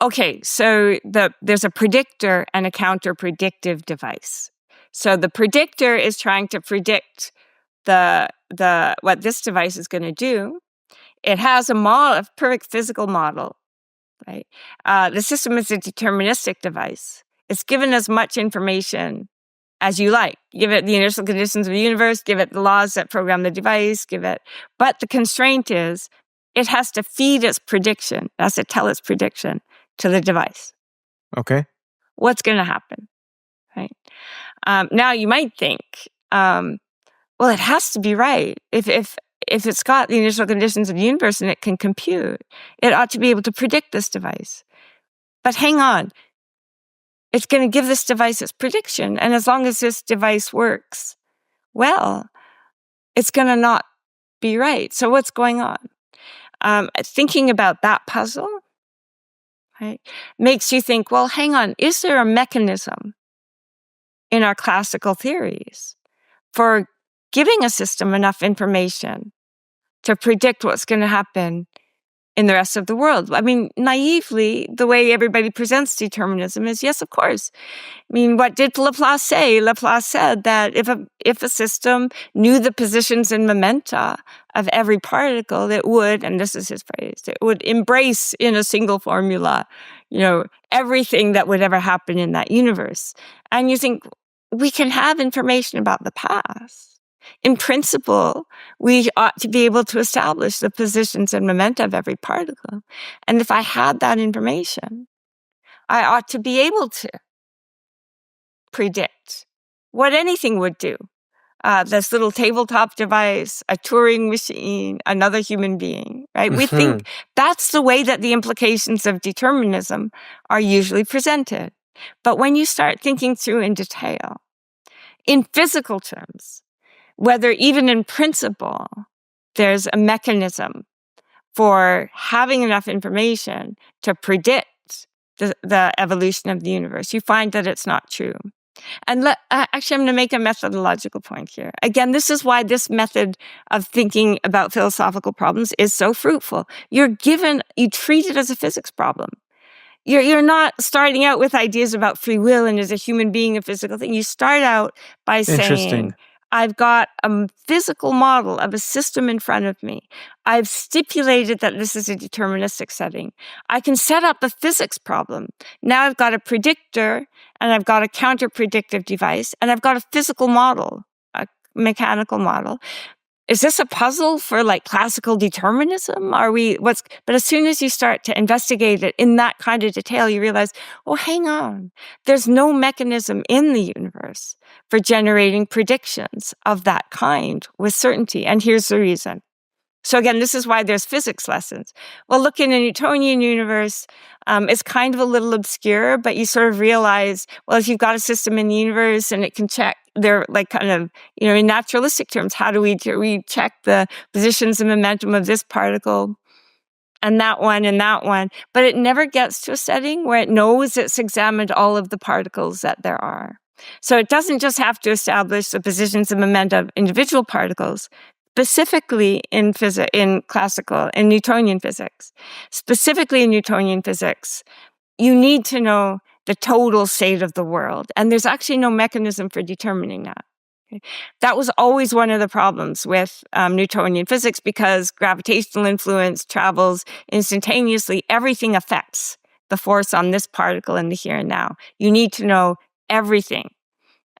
Okay, so there's a predictor and a counter-predictive device. So the predictor is trying to predict what this device is going to do. It has a perfect physical model, right? The system is a deterministic device. It's given as much information as you like. Give it the initial conditions of the universe, give it the laws that program the device, but the constraint is it has to feed its prediction, it has to tell its prediction to the device. Okay. What's going to happen, right? Now you might think, well, it has to be right. If it's got the initial conditions of the universe and it can compute, it ought to be able to predict this device. But hang on. It's going to give this device its prediction. And as long as this device works well, it's going to not be right. So what's going on? Thinking about that puzzle, right, makes you think, well, hang on, is there a mechanism in our classical theories for giving a system enough information to predict what's going to happen in the rest of the world? I mean, naively, the way everybody presents determinism is, yes, of course. I mean, what did Laplace say? Laplace said that if a system knew the positions and momenta of every particle, it would, and this is his phrase, it would embrace in a single formula, everything that would ever happen in that universe. And you think, we can have information about the past. In principle, we ought to be able to establish the positions and momenta of every particle. And if I had that information, I ought to be able to predict what anything would do. This little tabletop device, a Turing machine, another human being, right? We think that's the way that the implications of determinism are usually presented. But when you start thinking through in detail, in physical terms, whether even in principle, there's a mechanism for having enough information to predict the evolution of the universe, you find that it's not true. And actually, I'm going to make a methodological point here. Again, this is why this method of thinking about philosophical problems is so fruitful. You treat it as a physics problem. You're not starting out with ideas about free will and is a human being a physical thing. You start out by saying, I've got a physical model of a system in front of me. I've stipulated that this is a deterministic setting. I can set up a physics problem. Now I've got a predictor, and I've got a counter-predictive device, and I've got a physical model, a mechanical model. Is this a puzzle for classical determinism? But as soon as you start to investigate it in that kind of detail, you realize, oh, hang on. There's no mechanism in the universe for generating predictions of that kind with certainty. And here's the reason. So again, this is why there's physics lessons. Well, look, in a Newtonian universe, it's kind of a little obscure, but you sort of realize, well, if you've got a system in the universe and it can check, they're in naturalistic terms, how do we check the positions and momentum of this particle and that one? But it never gets to a setting where it knows it's examined all of the particles that there are. So it doesn't just have to establish the positions and momenta of individual particles, specifically in Newtonian physics. Specifically in Newtonian physics, you need to know the total state of the world. And there's actually no mechanism for determining that. Okay? That was always one of the problems with Newtonian physics, because gravitational influence travels instantaneously. Everything affects the force on this particle in the here and now. You need to know everything.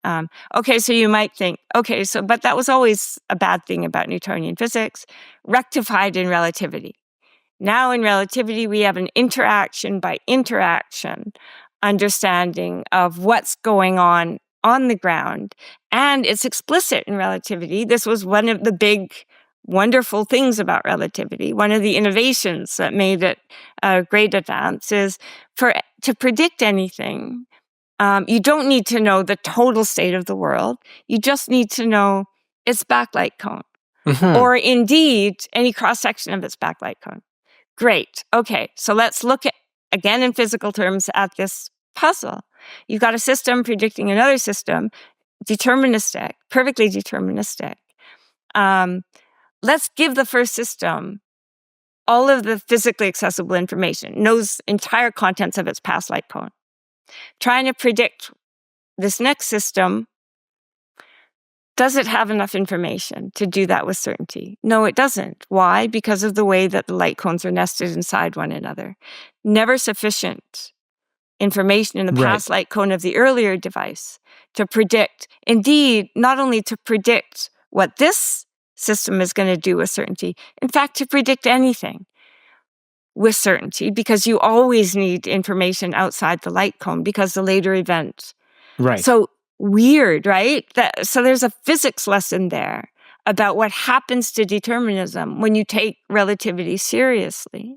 So you might think, but that was always a bad thing about Newtonian physics, rectified in relativity. Now in relativity, we have an interaction by interaction understanding of what's going on the ground, and it's explicit in relativity. This was one of the big, wonderful things about relativity. One of the innovations that made it a great advance is to predict anything. You don't need to know the total state of the world. You just need to know its backlight cone, or indeed any cross-section of its backlight cone. Great. Okay, so let's look at, again in physical terms, at this puzzle. You've got a system predicting another system, deterministic, perfectly deterministic. Let's give the first system all of the physically accessible information, knows entire contents of its past light cone. Trying to predict this next system, does it have enough information to do that with certainty? No, it doesn't. Why? Because of the way that the light cones are nested inside one another. Never sufficient information in the past light cone of the earlier device to predict, indeed, not only to predict what this system is going to do with certainty, in fact, to predict anything with certainty, because you always need information outside the light cone because the later event. Right. So weird, right? So there's a physics lesson there about what happens to determinism when you take relativity seriously.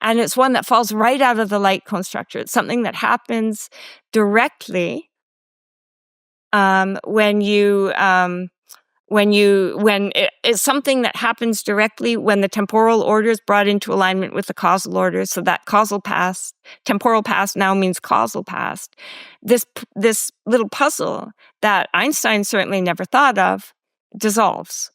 And it's one that falls right out of the light cone structure. It's something that happens directly it's something that happens directly when the temporal order is brought into alignment with the causal order. So that temporal past now means causal past. This little puzzle that Einstein certainly never thought of dissolves.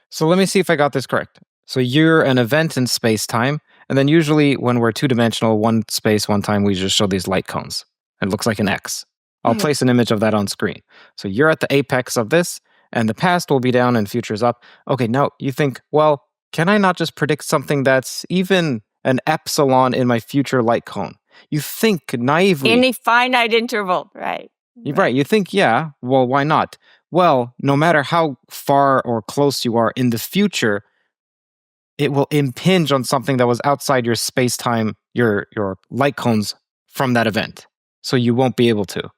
So let me see if I got this correct. So you're an event in space-time, and then usually when we're two-dimensional, one space, one time, we just show these light cones. It looks like an X. I'll place an image of that on screen. So you're at the apex of this, and the past will be down and future's up. Okay, now you think, well, can I not just predict something that's even an epsilon in my future light cone? You think naively. In a finite interval, right. Right. You think, yeah, well, why not? Well, no matter how far or close you are in the future, it will impinge on something that was outside your space-time, your light cones from that event. So you won't be able to.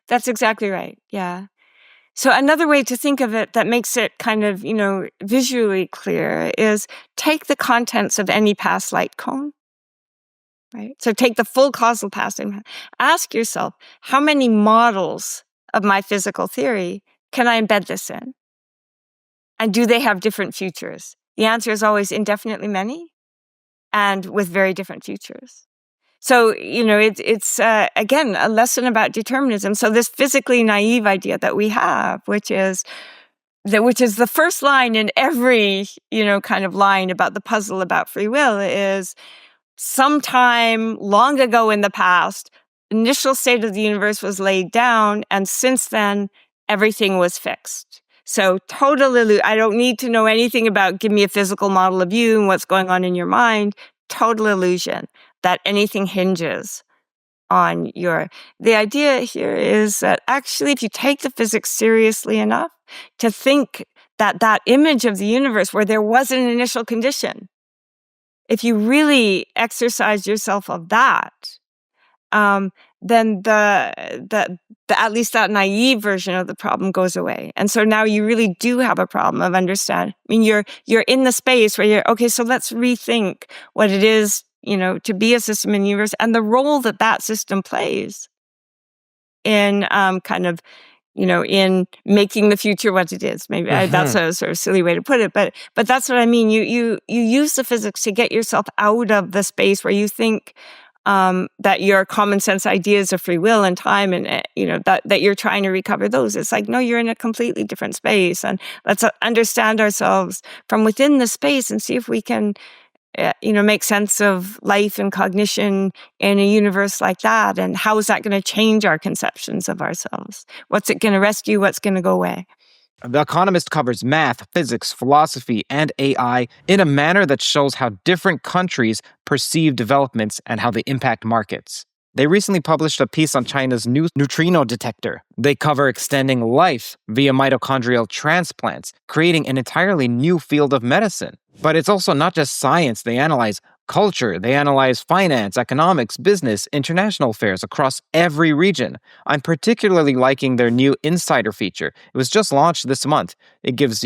That's exactly right. Yeah. So another way to think of it that makes it kind of, visually clear is take the contents of any past light cone, right? So take the full causal past and ask yourself, how many models of my physical theory can I embed this in? And do they have different futures? The answer is always indefinitely many and with very different futures. So, it's again, a lesson about determinism. So this physically naive idea that we have, which is the first line in every, kind of line about the puzzle about free will is sometime long ago in the past, initial state of the universe was laid down. And since then, everything was fixed. So totally, I don't need to know anything about, give me a physical model of you and what's going on in your mind. Total illusion that anything hinges on the idea here is that actually, if you take the physics seriously enough to think that image of the universe where there was an initial condition, if you really exercise yourself of that, then the at least that naive version of the problem goes away. And so now you really do have a problem of understanding. I mean, you're in the space where you're, okay, so let's rethink what it is, to be a system in the universe and the role that system plays in in making the future what it is. Maybe that's a sort of silly way to put it, but that's what I mean. You use the physics to get yourself out of the space where you think that your common sense ideas of free will and time and, that you're trying to recover those. It's like, no, you're in a completely different space. And let's understand ourselves from within the space and see if we can, make sense of life and cognition in a universe like that. And how is that going to change our conceptions of ourselves? What's it going to rescue? What's going to go away? The Economist covers math, physics, philosophy, and AI in a manner that shows how different countries perceive developments and how they impact markets. They recently published a piece on China's new neutrino detector. They cover extending life via mitochondrial transplants, creating an entirely new field of medicine. But it's also not just science. They analyze culture, they analyze finance, economics, business, international affairs across every region. I'm particularly liking their new Insider feature. It was just launched this month. It gives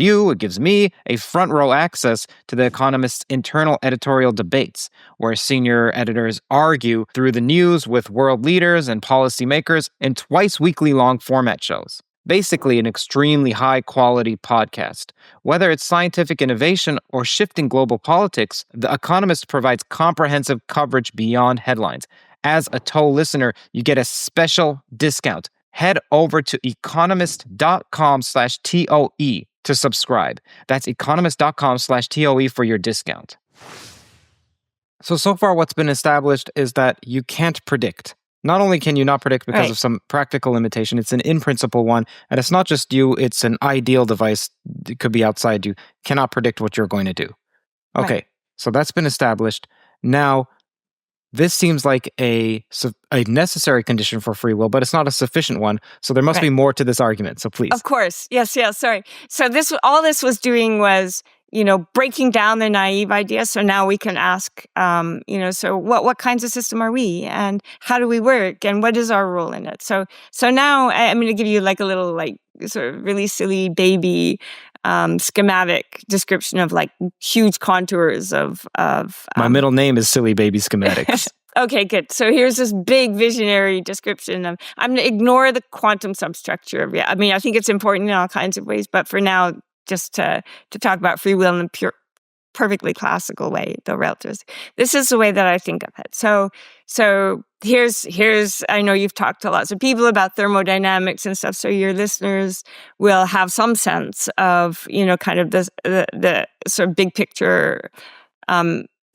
me a front row access to The Economist's internal editorial debates, where senior editors argue through the news with world leaders and policymakers in twice weekly long format shows. Basically, an extremely high-quality podcast. Whether it's scientific innovation or shifting global politics, The Economist provides comprehensive coverage beyond headlines. As a TOE listener, you get a special discount. Head over to economist.com/TOE to subscribe. That's economist.com/TOE for your discount. So far what's been established is that you can't predict. Not only can you not predict because of some practical limitation, it's an in-principle one, and it's not just you, it's an ideal device. It could be outside you. Cannot predict what you're going to do. Okay, so that's been established. Now, this seems like a necessary condition for free will, but it's not a sufficient one. So there must be more to this argument. So please. Of course. Yes, sorry. So all this was doing was, breaking down the naive idea. So now we can ask, so what kinds of system are we, and how do we work, and what is our role in it? So now I'm going to give you like a little sort of really silly baby schematic description of like huge contours of my middle name is Silly Baby Schematics. Okay, good. So here's this big visionary description of, I'm going to ignore the quantum substructure of it. I mean, I think it's important in all kinds of ways, but for now, just to talk about free will in a perfectly classical way, the relativism. This is the way that I think of it. So here's I know you've talked to lots of people about thermodynamics and stuff, so your listeners will have some sense of, kind of the sort of big picture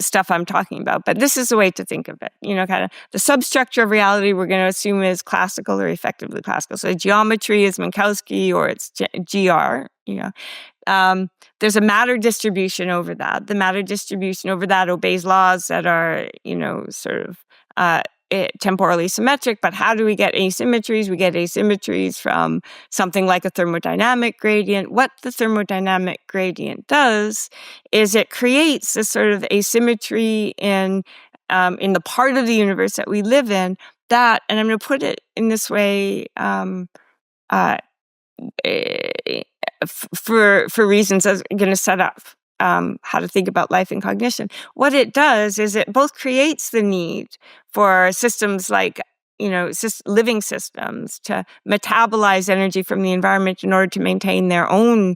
stuff I'm talking about. But this is the way to think of it. Kind of the substructure of reality we're going to assume is classical or effectively classical. So geometry is Minkowski or it's GR, there's a matter distribution over that. The matter distribution over that obeys laws that are, sort of temporally symmetric. But how do we get asymmetries? We get asymmetries from something like a thermodynamic gradient. What the thermodynamic gradient does is it creates this sort of asymmetry in the part of the universe that we live in. That, and I'm going to put it in this way, for reasons I'm going to set up how to think about life and cognition. What it does is it both creates the need for systems like, living systems to metabolize energy from the environment in order to maintain their own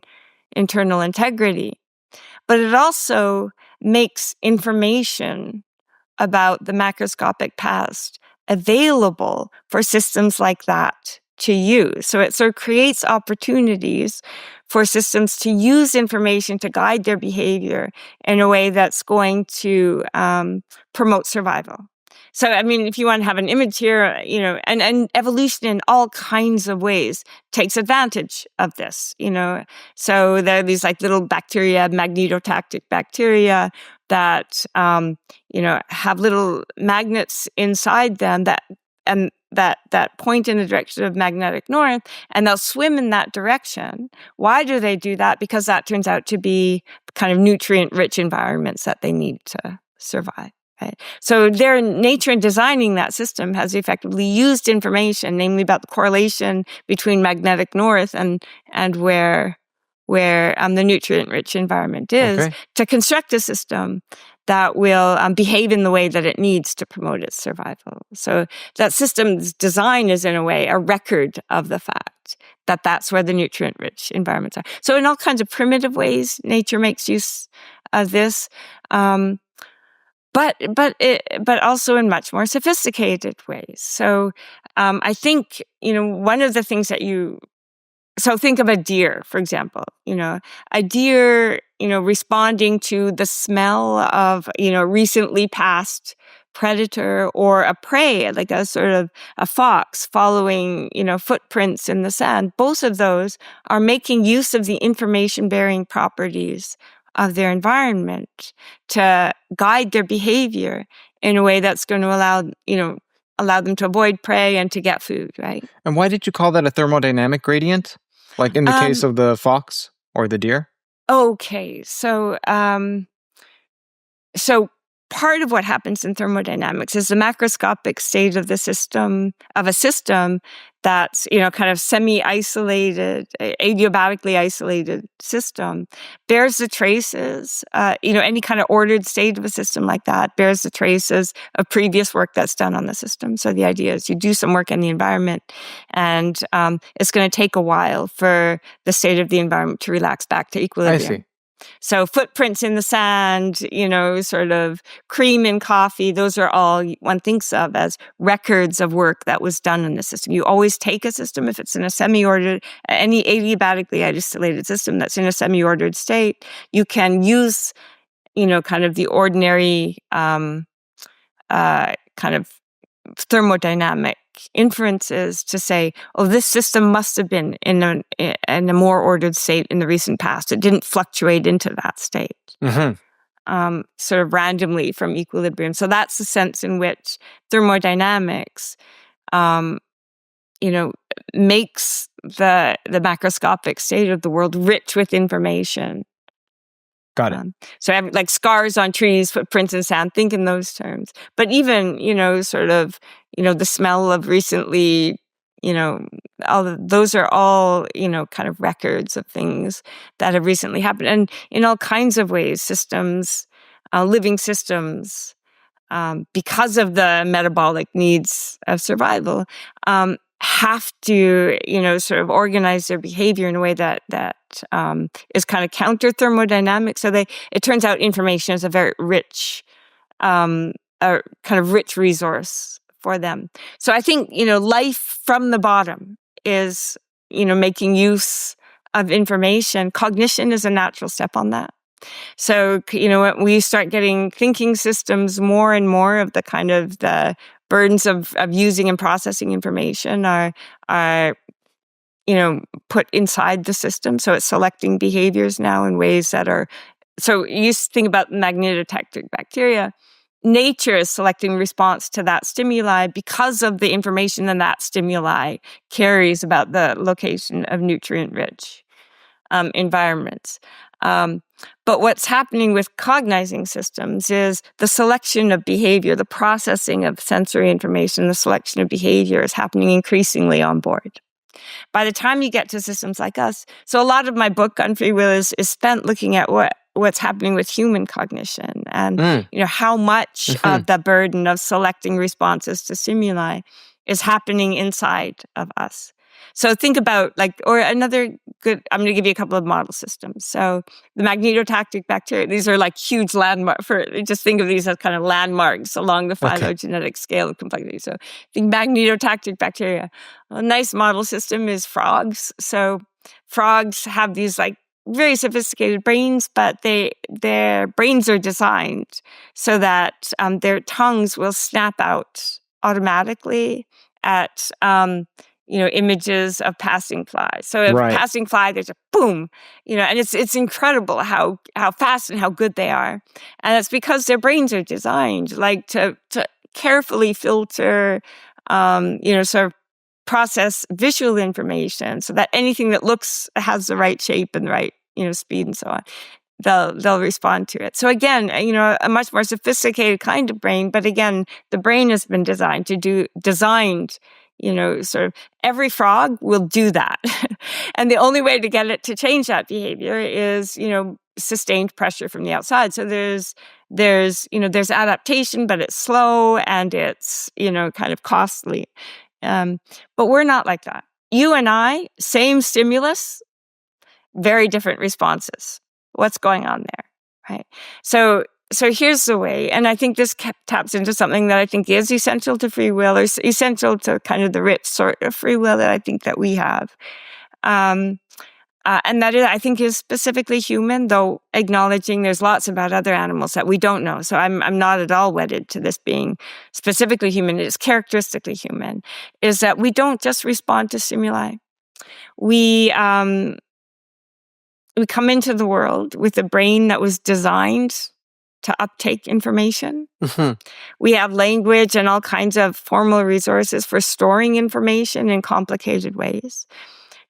internal integrity. But it also makes information about the macroscopic past available for systems like that to use. So it sort of creates opportunities for systems to use information to guide their behavior in a way that's going to promote survival. So, I mean, if you want to have an image here, and evolution in all kinds of ways takes advantage of this, So there are these like little bacteria, magnetotactic bacteria that, have little magnets inside them that point in the direction of magnetic north, and they'll swim in that direction. Why do they do that? Because that turns out to be kind of nutrient-rich environments that they need to survive. Right? So their nature in designing that system has effectively used information, namely about the correlation between magnetic north and where the nutrient-rich environment is, to construct a system that will behave in the way that it needs to promote its survival. So that system's design is, in a way, a record of the fact that that's where the nutrient-rich environments are. So in all kinds of primitive ways, nature makes use of this, but also in much more sophisticated ways. So I think, one of the things that so think of a deer, for example, a deer, responding to the smell of, recently passed predator, or a prey, like a sort of a fox following, footprints in the sand. Both of those are making use of the information-bearing properties of their environment to guide their behavior in a way that's going to allow them to avoid prey and to get food, right? And why did you call that a thermodynamic gradient? Like in the case of the fox or the deer? Okay, so part of what happens in thermodynamics is the macroscopic state of a system that's, kind of semi-isolated, adiabatically isolated system, bears the traces, any kind of ordered state of a system like that bears the traces of previous work that's done on the system. So the idea is you do some work in the environment, and it's going to take a while for the state of the environment to relax back to equilibrium. I see. So footprints in the sand, sort of cream in coffee, those are all one thinks of as records of work that was done in the system. You always take a system if it's in a semi-ordered, any adiabatically isolated system that's in a semi-ordered state, you can use, kind of the ordinary kind of thermodynamic inferences to say, oh, this system must have been in a more ordered state in the recent past. It didn't fluctuate into that state, sort of randomly from equilibrium. So that's the sense in which thermodynamics, makes the macroscopic state of the world rich with information. Got it. So like scars on trees, footprints in sand, think in those terms. But even, sort of, the smell of recently, those are all, kind of records of things that have recently happened. And in all kinds of ways, systems, living systems, because of the metabolic needs of survival, have to, sort of organize their behavior in a way that is kind of counter thermodynamic. So it turns out information is a very rich, kind of rich resource for them. So I think, life from the bottom is, making use of information. Cognition is a natural step on that. So, when we start getting thinking systems, more and more of the kind of the burdens of using and processing information are put inside the system. So it's selecting behaviors now in ways that are, so you think about magnetotactic bacteria. Nature is selecting response to that stimuli because of the information that stimuli carries about the location of nutrient-rich environments. But what's happening with cognizing systems is the selection of behavior, the processing of sensory information, the selection of behavior is happening increasingly on board. By the time you get to systems like us, so a lot of my book on free will is spent looking at what's happening with human cognition and how much of the burden of selecting responses to stimuli is happening inside of us. So think about or another good, I'm going to give you a couple of model systems. So the magnetotactic bacteria, these are like huge landmarks just think of these as kind of landmarks along the phylogenetic scale of complexity. So think magnetotactic bacteria. A nice model system is frogs. So frogs have these very sophisticated brains, but their brains are designed so that their tongues will snap out automatically at images of passing flies. So if passing fly, there's a boom, and it's incredible how fast and how good they are. And it's because their brains are designed to carefully filter, sort of process visual information so that anything that has the right shape and the right, speed and so on, they'll respond to it. So again, a much more sophisticated kind of brain, but again, the brain has been designed, sort of every frog will do that. And the only way to get it to change that behavior is, sustained pressure from the outside. So there's adaptation, but it's slow and it's, kind of costly. But we're not like that. You and I, same stimulus, very different responses. What's going on there, right? So here's the way, and I think this taps into something that I think is essential to free will, or essential to kind of the rich sort of free will that I think that we have. And that I think is specifically human, though acknowledging there's lots about other animals that we don't know. So I'm not at all wedded to this being specifically human. It is characteristically human, is that we don't just respond to stimuli. We come into the world with a brain that was designed to uptake information. We have language and all kinds of formal resources for storing information in complicated ways.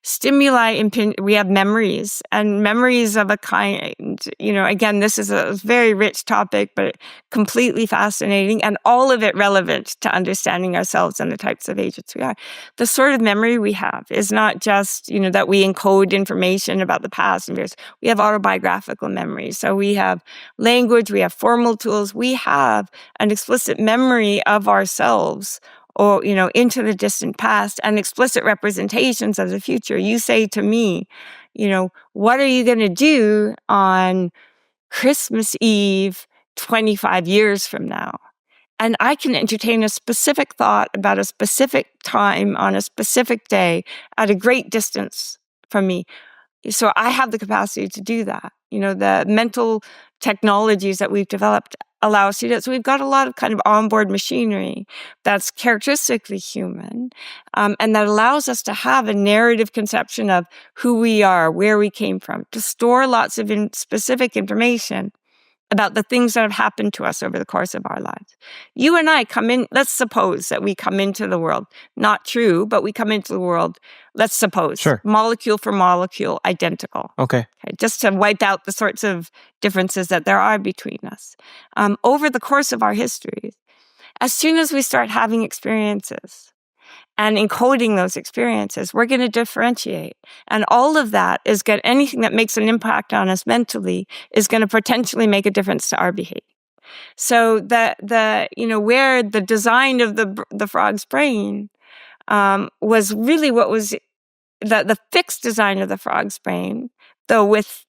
Stimuli, we have memories, and memories of a kind, again, this is a very rich topic, but completely fascinating, and all of it relevant to understanding ourselves and the types of agents we are. The sort of memory we have is not just, that we encode information about the past and years. We have autobiographical memory. So we have language, we have formal tools, we have an explicit memory of ourselves, or, into the distant past, and explicit representations of the future. You say to me, what are you going to do on Christmas Eve 25 years from now? And I can entertain a specific thought about a specific time on a specific day at a great distance from me. So I have the capacity to do that. The mental technologies that we've developed allow us to do that. So we've got a lot of kind of onboard machinery that's characteristically human, and that allows us to have a narrative conception of who we are, where we came from, to store lots of specific information about the things that have happened to us over the course of our lives. You and I come in, let's suppose that we come into the world, not true, but we come into the world, let's suppose, Sure. Molecule for molecule, identical. Okay. Just to wipe out the sorts of differences that there are between us. Over the course of our histories, as soon as we start having experiences and encoding those experiences, we're going to differentiate. And all of that is good. Anything that makes an impact on us mentally is going to potentially make a difference to our behavior. So where the design of the frog's brain was really what was the fixed design of the frog's brain, though with,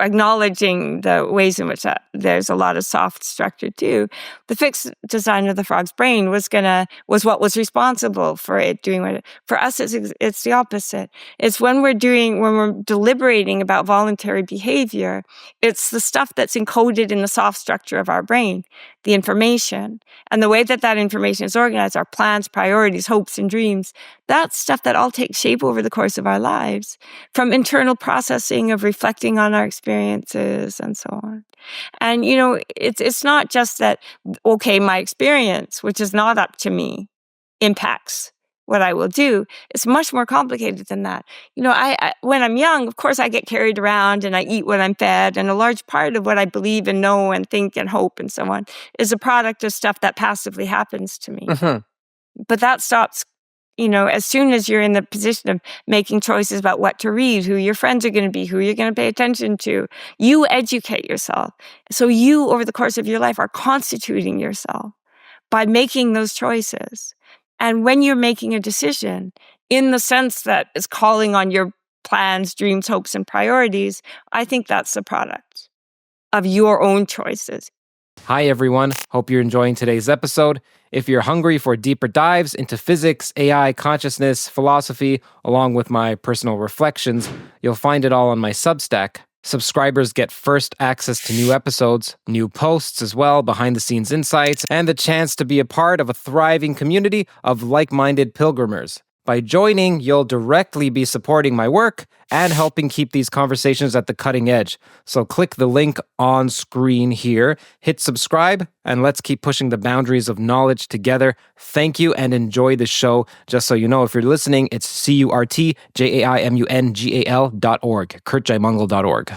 acknowledging the ways in which there's a lot of soft structure too. The fixed design of the frog's brain was what was responsible for it doing what for us. It's the opposite. It's when we're deliberating about voluntary behavior, it's the stuff that's encoded in the soft structure of our brain, the information, and the way that information is organized, our plans, priorities, hopes, and dreams. That's stuff that all takes shape over the course of our lives, from internal processing of reflecting on our experiences and so on. And, it's not just that, okay, my experience, which is not up to me, impacts what I will do. It's much more complicated than that. I when I'm young, of course, I get carried around and I eat what I'm fed. And a large part of what I believe and know and think and hope and so on is a product of stuff that passively happens to me. Mm-hmm. But that stops, as soon as you're in the position of making choices about what to read, who your friends are going to be, who you're going to pay attention to, you educate yourself. So you, over the course of your life, are constituting yourself by making those choices. And when you're making a decision in the sense that is calling on your plans, dreams, hopes, and priorities, I think that's the product of your own choices. Hi, everyone. Hope you're enjoying today's episode. If you're hungry for deeper dives into physics, AI, consciousness, philosophy, along with my personal reflections, you'll find it all on my Substack. Subscribers get first access to new episodes, new posts as well, behind-the-scenes insights, and the chance to be a part of a thriving community of like-minded pilgrimers. By joining, you'll directly be supporting my work and helping keep these conversations at the cutting edge. So click the link on screen here, hit subscribe, and let's keep pushing the boundaries of knowledge together. Thank you and enjoy the show. Just so you know, if you're listening, it's CurtJaimungal.org, CurtJaimungal.org.